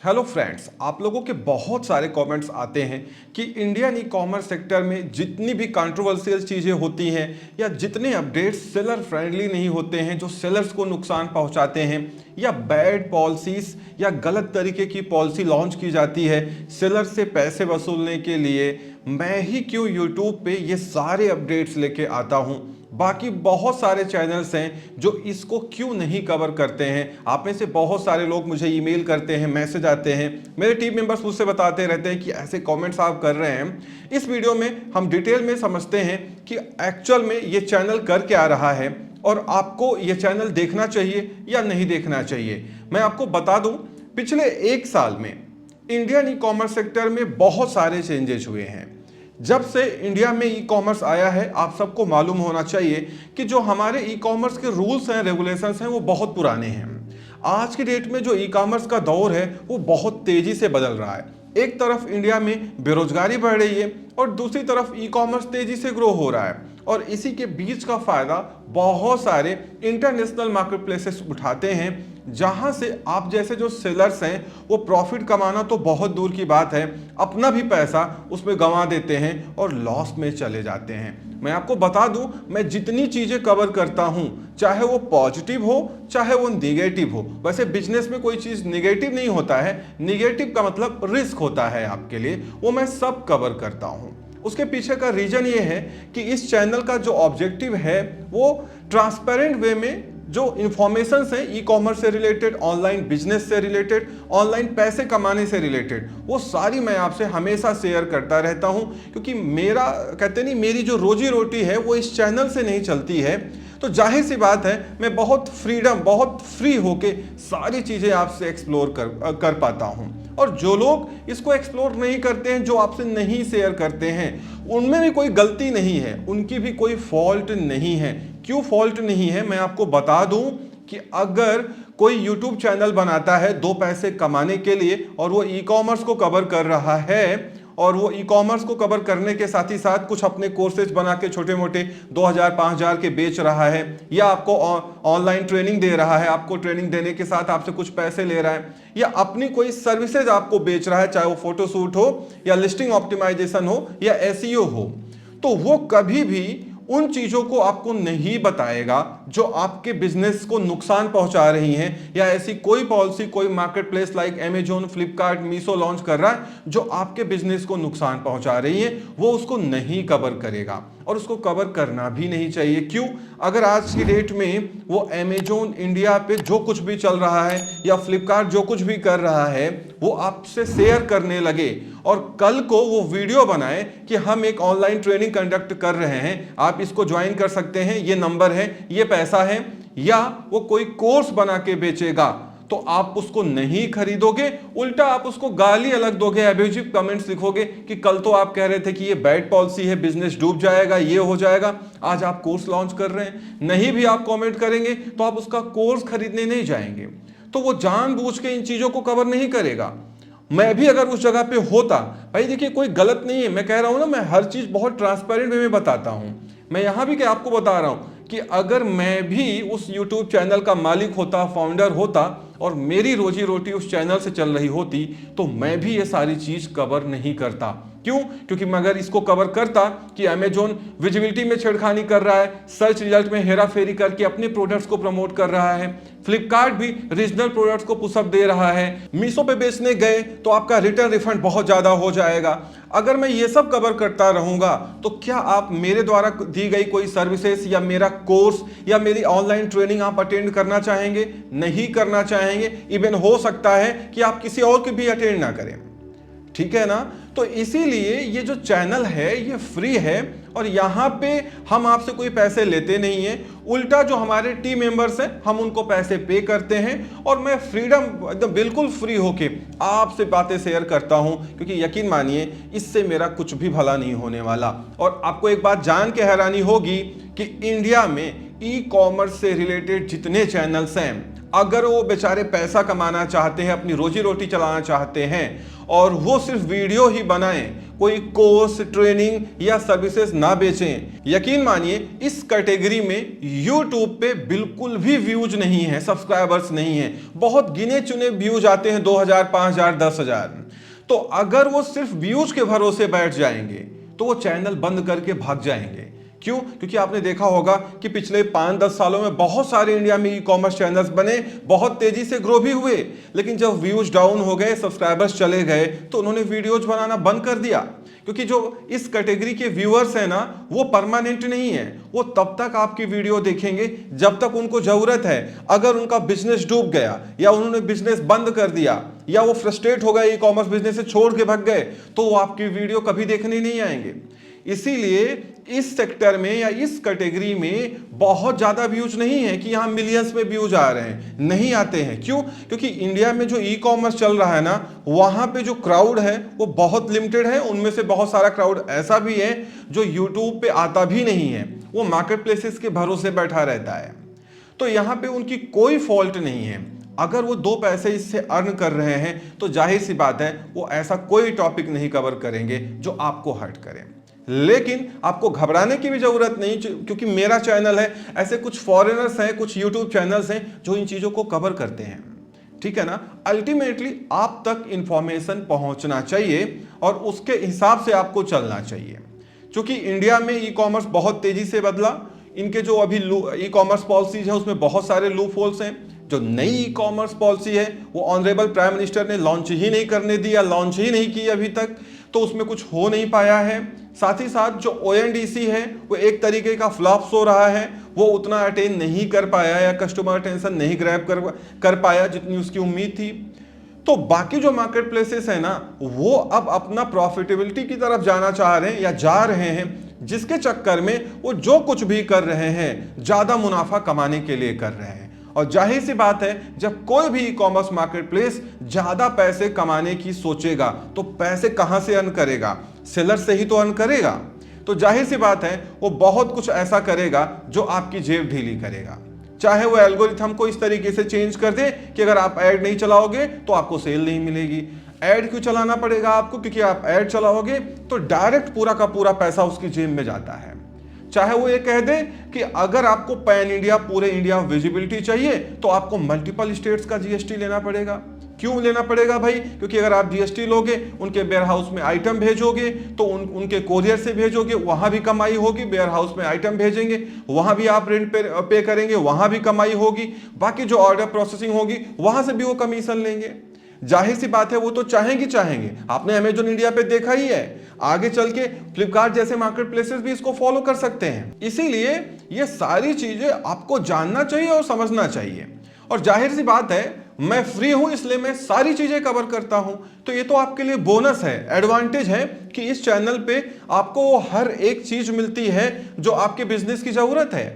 Hello friends, आप लोगों के बहुत सारे कमेंट्स आते हैं कि इंडियन ई कॉमर्स सेक्टर में जितनी भी कंट्रोवर्शियल चीज़ें होती हैं या जितने अपडेट्स सेलर फ्रेंडली नहीं होते हैं, जो सेलर्स को नुकसान पहुंचाते हैं, या बैड पॉलिसीज या गलत तरीके की पॉलिसी लॉन्च की जाती है सेलर से पैसे वसूलने के लिए, मैं ही क्यों यूट्यूब पे ये सारे अपडेट्स लेके आता हूँ। बाकी बहुत सारे चैनल्स हैं जो इसको क्यों नहीं कवर करते हैं। आप में से बहुत सारे लोग मुझे ईमेल करते हैं, मैसेज आते हैं, मेरे टीम मेंबर्स मुझसे बताते रहते हैं कि ऐसे कमेंट्स आप कर रहे हैं। इस वीडियो में हम डिटेल में समझते हैं कि एक्चुअल में ये चैनल कर क्या रहा है और आपको ये चैनल देखना चाहिए या नहीं देखना चाहिए। मैं आपको बता दूं, पिछले एक साल में इंडियन ई कॉमर्स सेक्टर में बहुत सारे चेंजेस हुए हैं। जब से इंडिया में ई कॉमर्स आया है, आप सबको मालूम होना चाहिए कि जो हमारे ई कॉमर्स के रूल्स हैं, रेगुलेशंस हैं, वो बहुत पुराने हैं। आज की डेट में जो ई कॉमर्स का दौर है वो बहुत तेजी से बदल रहा है। एक तरफ इंडिया में बेरोजगारी बढ़ रही है और दूसरी तरफ ई कॉमर्स तेजी से ग्रो हो रहा है, और इसी के बीच का फायदा बहुत सारे इंटरनेशनल मार्केट प्लेसेस उठाते हैं, जहां से आप जैसे जो सेलर्स हैं वो प्रॉफिट कमाना तो बहुत दूर की बात है, अपना भी पैसा उसमें गंवा देते हैं और लॉस में चले जाते हैं। मैं आपको बता दूं, मैं जितनी चीजें कवर करता हूं, चाहे वो पॉजिटिव हो चाहे वो निगेटिव हो, वैसे बिजनेस में कोई चीज निगेटिव नहीं होता है, निगेटिव का मतलब रिस्क होता है आपके लिए, वो मैं सब कवर करता हूं। उसके पीछे का रीजन ये है कि इस चैनल का जो ऑब्जेक्टिव है वो ट्रांसपेरेंट वे में जो इंफॉर्मेशन है ई कॉमर्स से रिलेटेड, ऑनलाइन बिजनेस से रिलेटेड, ऑनलाइन पैसे कमाने से रिलेटेड, वो सारी मैं आपसे हमेशा शेयर करता रहता हूं, क्योंकि मेरा कहते नहीं, मेरी जो रोजी रोटी है वो इस चैनल से नहीं चलती है। तो जाहिर सी बात है मैं बहुत फ्री होके सारी चीज़ें आपसे एक्सप्लोर कर पाता हूँ। और जो लोग इसको एक्सप्लोर नहीं करते हैं, जो आपसे नहीं शेयर करते हैं, उनमें भी कोई गलती नहीं है, उनकी भी कोई फॉल्ट नहीं है। क्यों फॉल्ट नहीं है, मैं आपको बता दूं कि अगर कोई YouTube चैनल बनाता है दो पैसे कमाने के लिए और वो ई कॉमर्स को कवर कर रहा है, और वो ई कॉमर्स को कवर करने के साथ ही साथ कुछ अपने कोर्सेज बना के छोटे मोटे 2000 5000 के बेच रहा है, या आपको ऑनलाइन ट्रेनिंग दे रहा है, आपको ट्रेनिंग देने के साथ आपसे कुछ पैसे ले रहा है, या अपनी कोई सर्विसेज आपको बेच रहा है, चाहे वो फोटोशूट हो या लिस्टिंग ऑप्टिमाइजेशन हो या एसईओ हो, तो वो कभी भी उन चीजों को आपको नहीं बताएगा जो आपके बिजनेस को नुकसान पहुंचा रही हैं, या ऐसी कोई पॉलिसी कोई market place like Amazon, Flipkart, Meesho launch कर रहा है जो आपके बिजनेस को नुकसान पहुंचा रही है, वो उसको नहीं कवर करेगा और उसको कवर करना भी नहीं चाहिए। क्यों? अगर आज की डेट में वो अमेजोन इंडिया पे जो कुछ भी चल रहा है या फ्लिपकार्ट जो कुछ भी कर रहा है वो आपसे शेयर करने लगे और कल को वो वीडियो बनाए कि हम एक ऑनलाइन ट्रेनिंग कंडक्ट कर रहे हैं, आप इसको ज्वाइन कर सकते हैं, ये नंबर है, ये पैसा है, या वो कोई कोर्स बना के बेचेगा, तो आप उसको नहीं खरीदोगे, उल्टा आप उसको गाली अलग दोगे, एब्यूजिव कमेंट्स लिखोगे कि कल तो आप कह रहे थे कि ये बैड पॉलिसी है, बिजनेस डूब जाएगा, ये हो जाएगा, आज आप कोर्स लॉन्च कर रहे हैं। नहीं भी आप कमेंट करेंगे तो आप उसका कोर्स खरीदने नहीं जाएंगे, तो वो जानबूझ के इन चीजों को कवर नहीं करेगा। मैं भी अगर उस जगह पे होता, भाई देखिए कोई गलत नहीं है, मैं कह रहा हूं ना, मैं हर चीज बहुत ट्रांसपेरेंट वे में बताता हूं। मैं यहां भी क्या आपको बता रहा हूं कि अगर मैं भी उस YouTube चैनल का मालिक होता, फाउंडर होता, और मेरी रोजी रोटी उस चैनल से चल रही होती, तो मैं भी ये सारी चीज कवर नहीं करता। क्यों? क्योंकि मैं अगर इसको कवर करता कि अमेजोन विजिबिलिटी में छेड़खानी कर रहा है, सर्च रिजल्ट में हेरा फेरी करके अपने प्रोडक्ट्स को प्रमोट कर रहा है, फ्लिपकार्ट भी रीजनल प्रोडक्ट्स को पुशअप दे रहा है, मीशो पे बेचने गए तो आपका रिटर्न रिफंड बहुत ज्यादा हो जाएगा, अगर मैं ये सब कवर करता रहूंगा तो क्या आप मेरे द्वारा दी गई कोई सर्विसेज या मेरा कोर्स या मेरी ऑनलाइन ट्रेनिंग आप अटेंड करना चाहेंगे? नहीं करना चाहेंगे। इवन हो सकता है कि आप किसी और की भी अटेंड ना करें। ठीक है ना? तो इसीलिए ये जो चैनल है ये फ्री है और यहाँ पे हम आपसे कोई पैसे लेते नहीं हैं, उल्टा जो हमारे टीम मेंबर्स हैं हम उनको पैसे पे करते हैं, और मैं फ्रीडम एकदम बिल्कुल फ्री होके आपसे बातें शेयर करता हूं, क्योंकि यकीन मानिए इससे मेरा कुछ भी भला नहीं होने वाला। और आपको एक बात जान के हैरानी होगी कि इंडिया में ई कॉमर्स से रिलेटेड जितने चैनल्स हैं, अगर वो बेचारे पैसा कमाना चाहते हैं, अपनी रोजी रोटी चलाना चाहते हैं और वो सिर्फ वीडियो ही बनाएं, कोई कोर्स, ट्रेनिंग या सर्विसेज ना बेचें, यकीन मानिए इस कैटेगरी में YouTube पे बिल्कुल भी व्यूज नहीं है, सब्सक्राइबर्स नहीं है। बहुत गिने चुने व्यूज आते हैं, 2000, 5000, 10,000। तो अगर वो सिर्फ व्यूज के भरोसे बैठ जाएंगे तो वो चैनल बंद करके भाग जाएंगे। क्यों? क्योंकि आपने देखा होगा कि पिछले 5-10 सालों में बहुत सारे इंडिया में ई कॉमर्स चैनल्स बने, बहुत तेजी से ग्रो भी हुए, लेकिन जब व्यूज डाउन हो गए, सब्सक्राइबर्स चले गए, तो उन्होंने वीडियोज बनाना बंद कर दिया। क्योंकि जो इस कैटेगरी के व्यूअर्स हैं ना, वो परमानेंट नहीं है। वो तब तक आपकी वीडियो देखेंगे जब तक उनको जरूरत है। अगर उनका बिजनेस डूब गया या उन्होंने बिजनेस बंद कर दिया या वो फ्रस्ट्रेट हो गए, ई कॉमर्स बिजनेस से छोड़ के भाग गए, तो वो आपकी वीडियो कभी देखने नहीं आएंगे। इसीलिए इस सेक्टर में या इस कैटेगरी में बहुत ज्यादा व्यूज नहीं है कि यहां मिलियंस में व्यूज आ रहे हैं, नहीं आते हैं। क्यों? क्योंकि इंडिया में जो ई कॉमर्स चल रहा है ना, वहां पे जो क्राउड है वो बहुत लिमिटेड है। उनमें से बहुत सारा क्राउड ऐसा भी है जो यूट्यूब पे आता भी नहीं है, वो मार्केट प्लेसेस के भरोसे बैठा रहता है। तो यहां पे उनकी कोई फॉल्ट नहीं है। अगर वो 2 पैसे इससे अर्न कर रहे हैं तो जाहिर सी बात है वो ऐसा कोई टॉपिक नहीं कवर करेंगे जो आपको हर्ट करे। लेकिन आपको घबराने की भी जरूरत नहीं, क्योंकि मेरा चैनल है, ऐसे कुछ फॉरेनर्स हैं, कुछ यूट्यूब चैनल्स हैं जो इन चीजों को कवर करते हैं। ठीक है ना? अल्टीमेटली आप तक इंफॉर्मेशन पहुंचना चाहिए और उसके हिसाब से आपको चलना चाहिए। क्योंकि इंडिया में ई कॉमर्स बहुत तेजी से बदला। इनके जो अभी ई कॉमर्स पॉलिसीज है उसमें बहुत सारे लूप होल्स हैं। जो नई ई कॉमर्स पॉलिसी है वो ऑनरेबल प्राइम मिनिस्टर ने लॉन्च ही नहीं करने दी या लॉन्च ही नहीं की अभी तक, तो उसमें कुछ हो नहीं पाया है। साथ ही साथ जो ONDC है वो एक तरीके का फ्लॉप हो रहा है, वो उतना अटेन नहीं कर पाया या कस्टमर अटेंशन नहीं ग्रैब कर पाया जितनी उसकी उम्मीद थी। तो बाकी जो मार्केट प्लेसेस है ना, वो अब अपना प्रॉफिटेबिलिटी की तरफ जाना चाह रहे हैं या जा रहे हैं, जिसके चक्कर में वो जो कुछ भी कर रहे हैं ज्यादा मुनाफा कमाने के लिए कर रहे हैं। और जाहिर सी बात है, जब कोई भी ई कॉमर्स मार्केट प्लेस ज्यादा पैसे कमाने की सोचेगा तो पैसे कहां से अर्न करेगा? सेलर से ही तो अर्न करेगा। तो जाहिर सी बात है वो बहुत कुछ ऐसा करेगा जो आपकी जेब ढीली करेगा। चाहे वो एल्गोरिथम को इस तरीके से चेंज कर दे कि अगर आप ऐड नहीं चलाओगे तो आपको सेल नहीं मिलेगी। ऐड क्यों चलाना पड़ेगा आपको? क्योंकि आप ऐड चलाओगे तो डायरेक्ट पूरा का पूरा पैसा उसकी जेब में जाता है। चाहे वो ये कह दे कि अगर आपको पैन इंडिया, पूरे इंडिया विजिबिलिटी चाहिए तो आपको मल्टीपल स्टेट्स का GST लेना पड़ेगा। क्यों लेना पड़ेगा भाई? क्योंकि अगर आप GST लोगे, उनके वेयर हाउस में आइटम भेजोगे तो उनके कोरियर से भेजोगे, वहां भी कमाई होगी। वेयर हाउस में आइटम भेजेंगे, वहां भी आप रेंट पे करेंगे, वहां भी कमाई होगी। बाकी जो ऑर्डर प्रोसेसिंग होगी वहां से भी वो कमीशन लेंगे। जाहिर सी बात है वो तो चाहेंगे। आपने अमेजॉन इंडिया पे देखा ही है, आगे चल के फ्लिपकार्ट जैसे मार्केट प्लेसेस भी इसको फॉलो कर सकते हैं। इसीलिए ये सारी चीजें आपको जानना चाहिए और समझना चाहिए। और जाहिर सी बात है, मैं फ्री हूं इसलिए मैं सारी चीजें कवर करता हूं, तो ये तो आपके लिए बोनस है, एडवांटेज है कि इस चैनल पे आपको हर एक चीज मिलती है जो आपके बिजनेस की जरूरत है।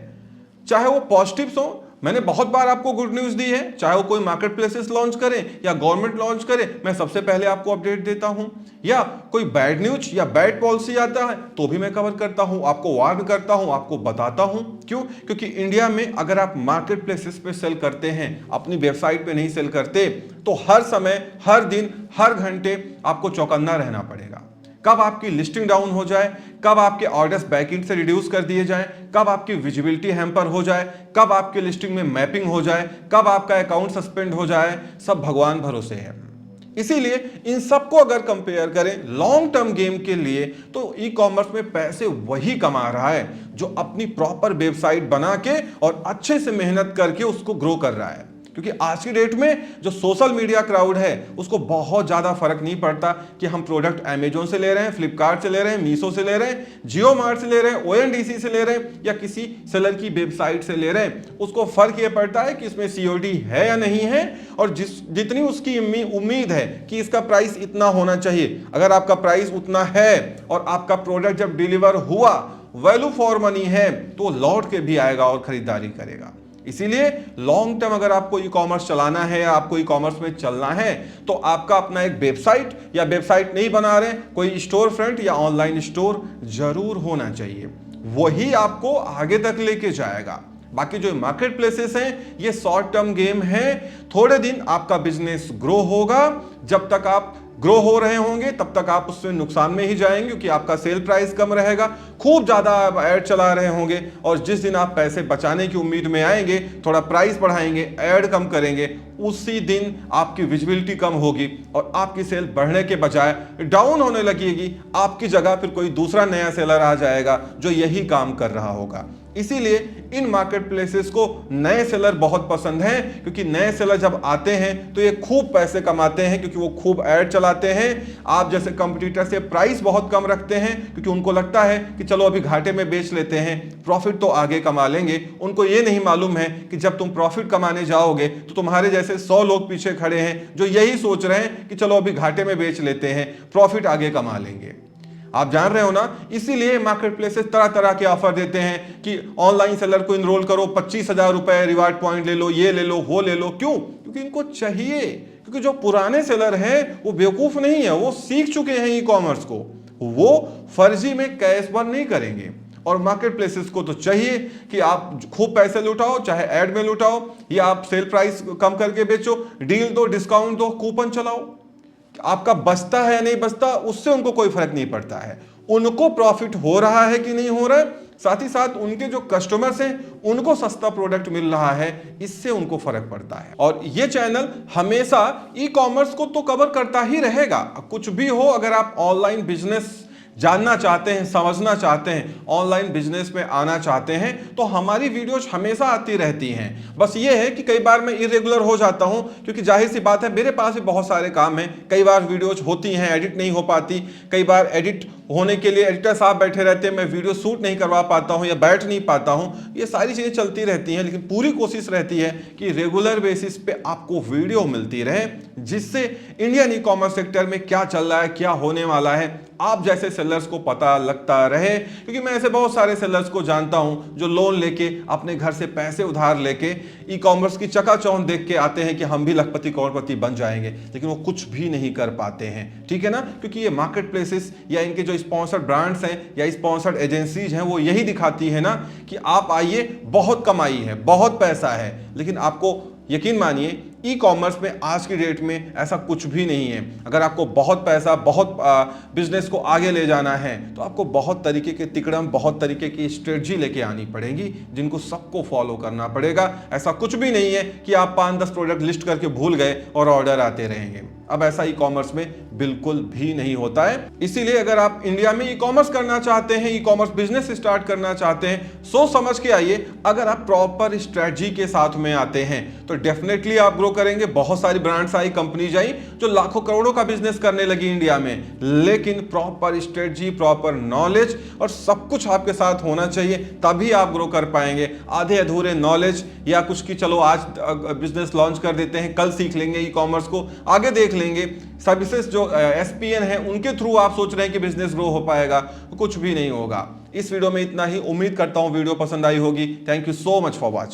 चाहे वो पॉजिटिव्स हो, मैंने बहुत बार आपको गुड न्यूज दी है, चाहे वो कोई मार्केट प्लेसेस लॉन्च करे या गवर्नमेंट लॉन्च करे, मैं सबसे पहले आपको अपडेट देता हूं। या कोई बैड न्यूज या बैड पॉलिसी आता है तो भी मैं कवर करता हूं, आपको वार्न करता हूं, आपको बताता हूं। क्यों? क्योंकि इंडिया में अगर आप मार्केट प्लेसेस पे सेल करते हैं, अपनी वेबसाइट पे नहीं सेल करते, तो हर समय, हर दिन, हर घंटे आपको चौकन्ना रहना पड़ेगा। कब आपकी लिस्टिंग डाउन हो जाए, कब आपके ऑर्डर्स बैकएंड से रिड्यूस कर दिए जाएं, कब आपकी विजिबिलिटी हैम्पर हो जाए, कब आपके लिस्टिंग में मैपिंग हो जाए, कब आपका अकाउंट सस्पेंड हो जाए, सब भगवान भरोसे है। इसीलिए इन सबको अगर कंपेयर करें लॉन्ग टर्म गेम के लिए, तो ई कॉमर्स में पैसे वही कमा रहा है जो अपनी प्रॉपर वेबसाइट बना के और अच्छे से मेहनत करके उसको ग्रो कर रहा है। क्योंकि आज की डेट में जो सोशल मीडिया क्राउड है उसको बहुत ज्यादा फर्क नहीं पड़ता कि हम प्रोडक्ट अमेजोन से ले रहे हैं, फ्लिपकार्ट से ले रहे हैं, मीशो से ले रहे हैं, जियो मार्ट से ले रहे हैं, ONDC से ले रहे हैं या किसी सेलर की वेबसाइट से ले रहे हैं। उसको फर्क ये पड़ता है कि इसमें COD है या नहीं है, और जितनी उसकी उम्मीद है कि इसका प्राइस इतना होना चाहिए, अगर आपका प्राइस उतना है और आपका प्रोडक्ट जब डिलीवर हुआ वैल्यू फॉर मनी है, तो लौट के भी आएगा और खरीदारी करेगा। इसीलिए लॉन्ग टर्म अगर आपको ई कॉमर्स चलाना है या आपको ई कॉमर्स में चलना है, तो आपका अपना एक वेबसाइट या वेबसाइट नहीं बना रहे, कोई स्टोर फ्रंट या ऑनलाइन स्टोर जरूर होना चाहिए। वही आपको आगे तक लेके जाएगा। बाकी जो मार्केट प्लेसेस हैं ये शॉर्ट टर्म गेम है। थोड़े दिन आपका बिजनेस ग्रो होगा, जब तक आप ग्रो हो रहे होंगे तब तक आप उसमें नुकसान में ही जाएंगे क्योंकि आपका सेल प्राइस कम रहेगा, खूब ज्यादा आप ऐड चला रहे होंगे और जिस दिन आप पैसे बचाने की उम्मीद में आएंगे, थोड़ा प्राइस बढ़ाएंगे, ऐड कम करेंगे, उसी दिन आपकी विजिबिलिटी कम होगी और आपकी सेल बढ़ने के बजाय डाउन होने लगेगी। आपकी जगह फिर कोई दूसरा नया सेलर आ जाएगा जो यही काम कर रहा होगा। इसीलिए इन मार्केट प्लेसेस को नए सेलर बहुत पसंद हैं क्योंकि नए सेलर जब आते हैं तो ये खूब पैसे कमाते हैं क्योंकि वो खूब ऐड चलाते हैं। आप जैसे कंपटीटर से प्राइस बहुत कम रखते हैं क्योंकि उनको लगता है कि चलो अभी घाटे में बेच लेते हैं, प्रॉफिट तो आगे कमा लेंगे। उनको ये नहीं मालूम है कि जब तुम प्रॉफिट कमाने जाओगे तो तुम्हारे जैसे 100 लोग पीछे खड़े हैं जो यही सोच रहे हैं कि चलो अभी घाटे में बेच लेते हैं, प्रॉफिट आगे कमा लेंगे। आप जान रहे हो ना, इसीलिए मार्केट प्लेसेस तरह तरह के ऑफर देते हैं कि ऑनलाइन सेलर को इनरोल करो, 25,000 रुपए रिवार्ड पॉइंट ले लो, ये ले लो, वो ले लो। क्यों? क्योंकि इनको चाहिए, क्योंकि जो पुराने सेलर हैं वो बेवकूफ नहीं है, वो सीख चुके हैं ई कॉमर्स को, वो फर्जी में कैश बर्न नहीं करेंगे। और मार्केट प्लेसेस को तो चाहिए कि आप खूब पैसे लुटाओ, चाहे ऐड में लुटाओ या आप सेल प्राइस कम करके बेचो, डील दो, डिस्काउंट दो, कूपन चलाओ। आपका बचता है या नहीं बचता उससे उनको कोई फर्क नहीं पड़ता है, उनको प्रॉफिट हो रहा है कि नहीं हो रहा है, साथ ही साथ उनके जो कस्टमर्स हैं उनको सस्ता प्रोडक्ट मिल रहा है, इससे उनको फर्क पड़ता है। और ये चैनल हमेशा ई कॉमर्स को तो कवर करता ही रहेगा। कुछ भी हो, अगर आप ऑनलाइन बिजनेस जानना चाहते हैं, समझना चाहते हैं, ऑनलाइन बिजनेस में आना चाहते हैं तो हमारी वीडियोज हमेशा आती रहती हैं। बस ये है कि कई बार मैं इरेगुलर हो जाता हूं क्योंकि जाहिर सी बात है मेरे पास भी बहुत सारे काम हैं, कई बार वीडियोज होती हैं एडिट नहीं हो पाती, कई बार एडिट होने के लिए एडिटर साहब बैठे रहते हैं, मैं वीडियो शूट नहीं करवा पाता हूं या बैठ नहीं पाता हूं, ये सारी चीजें चलती रहती हैं। लेकिन पूरी कोशिश रहती है कि रेगुलर बेसिस पे आपको वीडियो मिलती रहे जिससे इंडियन ई कॉमर्स सेक्टर में क्या चल रहा है, क्या होने वाला है, आप जैसे सेलर्स को पता लगता रहे। क्योंकि मैं ऐसे बहुत सारे सेलर्स को जानता हूं जो लोन लेके अपने घर से पैसे उधार लेके ई कॉमर्स की चकाचौंध देख के आते हैं कि हम भी लखपति करोड़पति बन जाएंगे, लेकिन वो कुछ भी नहीं कर पाते हैं। ठीक है ना, क्योंकि ये मार्केट प्लेसेस या इनके जो स्पॉन्सर्ड ब्रांड्स हैं या स्पॉन्सर्ड एजेंसीज हैं वो यही दिखाती है ना कि आप आइए, बहुत कमाई है, बहुत पैसा है, लेकिन आपको यकीन मानिए ई कॉमर्स में आज की डेट में ऐसा कुछ भी नहीं है। अगर आपको बहुत पैसा, बहुत बिजनेस को आगे ले जाना है तो आपको बहुत तरीके के तिकड़म, बहुत तरीके की स्ट्रेटजी लेके आनी पड़ेगी जिनको सबको फॉलो करना पड़ेगा। ऐसा कुछ भी नहीं है कि आप 5-10 प्रोडक्ट लिस्ट करके भूल गए और ऑर्डर आते रहेंगे। अब ऐसा ई कॉमर्स में बिल्कुल भी नहीं होता है। इसीलिए अगर आप इंडिया में ई कॉमर्स करना चाहते हैं, ई कॉमर्स बिजनेस स्टार्ट करना चाहते हैं, सोच समझ के आइए। अगर आप प्रॉपर स्ट्रेटजी के साथ में आते हैं तो डेफिनेटली आप ग्रो करेंगे। बहुत सारी ब्रांड्स आई, कंपनीज आई जो लाखों करोड़ों का बिजनेस करने लगी इंडिया में, लेकिन प्रॉपर स्ट्रेटजी, प्रॉपर नॉलेज और सब कुछ आपके साथ होना चाहिए, तभी आप ग्रो कर पाएंगे। आधे अधूरे नॉलेज या कुछ की चलो आज बिजनेस लॉन्च कर देते हैं, कल सीख लेंगे ई कॉमर्स को, आगे देख लेंगे, सर्विसेज जो SPN है उनके थ्रू आप सोच रहे हैं कि बिजनेस ग्रो हो पाएगा, कुछ भी नहीं होगा। इस वीडियो में इतना ही। उम्मीद करता हूं वीडियो पसंद आई होगी। Thank you so much for watching.